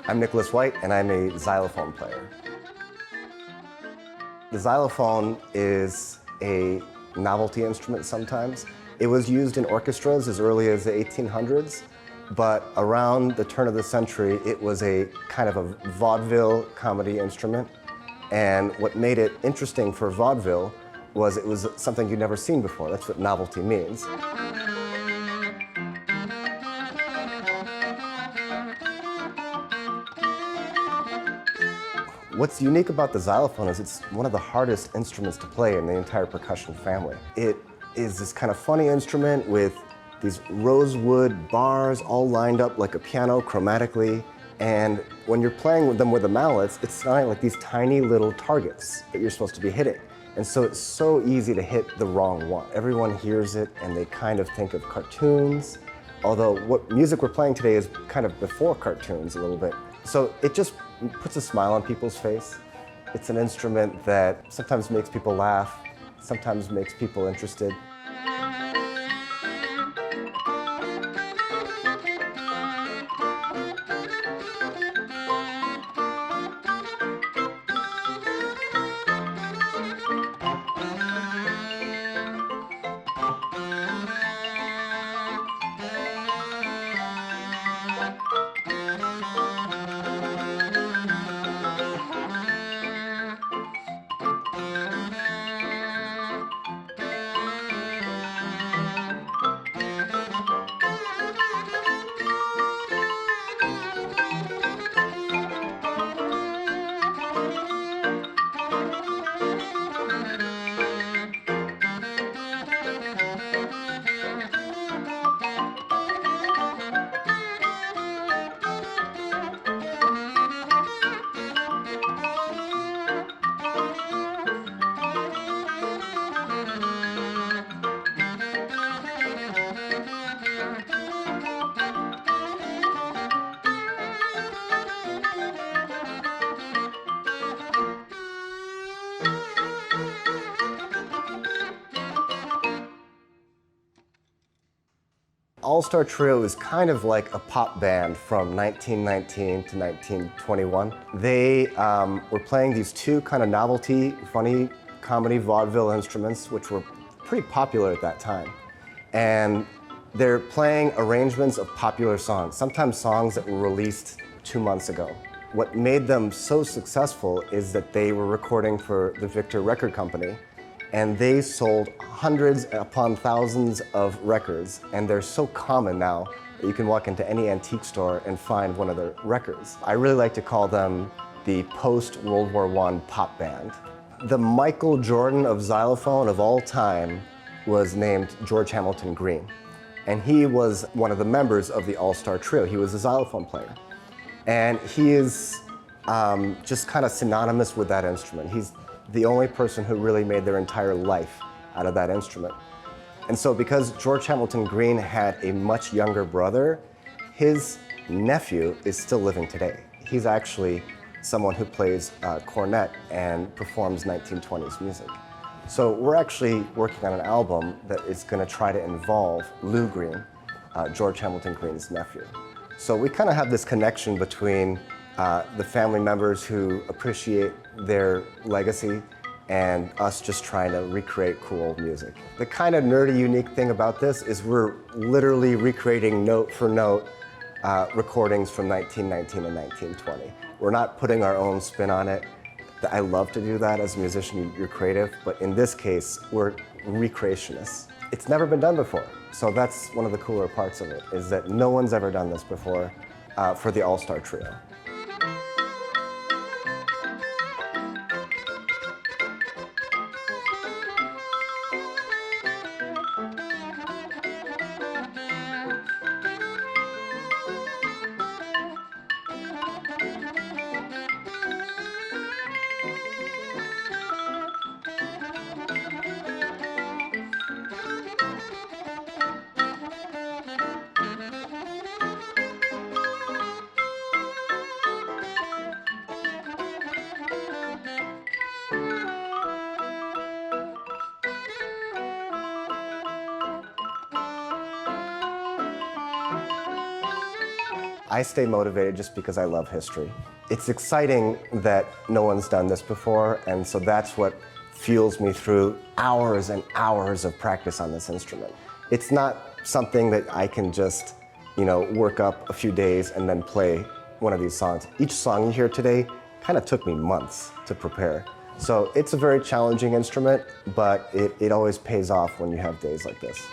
I'm Nicholas White, and I'm a xylophone player. The xylophone is a novelty instrument sometimes. It was used in orchestras as early as the 1800s, but around the turn of the century, it was a kind of a vaudeville comedy instrument. And what made it interesting for vaudeville was it was something you'd never seen before. That's what novelty means. What's unique about the xylophone is it's one of the hardest instruments to play in the entire percussion family. It is this kind of funny instrument with these rosewood bars all lined up like a piano chromatically. And when you're playing with them with the mallets, it's sounding like these tiny little targets that you're supposed to be hitting. And so it's so easy to hit the wrong one. Everyone hears it and they kind of think of cartoons, although what music we're playing today is kind of before cartoons a little bit. So it just puts a smile on people's face. It's an instrument that sometimes makes people laugh, sometimes makes people interested. All-Star Trio is kind of like a pop band from 1919 to 1921. They were playing these two kind of novelty, funny comedy vaudeville instruments, which were pretty popular at that time. And they're playing arrangements of popular songs, sometimes songs that were released 2 months ago. What made them so successful is that they were recording for the Victor Record Company, and they sold hundreds upon thousands of records, and they're so common now that you can walk into any antique store and find one of their records. I really like to call them the post-World War I pop band. The Michael Jordan of xylophone of all time was named George Hamilton Green, and he was one of the members of the All-Star Trio. He was a xylophone player, and he is just kind of synonymous with that instrument. He's the only person who really made their entire life out of that instrument. And so because George Hamilton Green had a much younger brother, his nephew is still living today. He's actually someone who plays cornet and performs 1920s music. So we're actually working on an album that is going to try to involve Lou Green, George Hamilton Green's nephew. So we kind of have this connection between the family members who appreciate their legacy and us just trying to recreate cool music. The kind of nerdy, unique thing about this is we're literally recreating note for note recordings from 1919 and 1920. We're not putting our own spin on it. I love to do that as a musician, you're creative, but in this case, we're recreationists. It's never been done before, so that's one of the cooler parts of it, is that no one's ever done this before for the All-Star Trio. I stay motivated just because I love history. It's exciting that no one's done this before, and so that's what fuels me through hours and hours of practice on this instrument. It's not something that I can just, work up a few days and then play one of these songs. Each song you hear today kind of took me months to prepare. So it's a very challenging instrument, but it always pays off when you have days like this.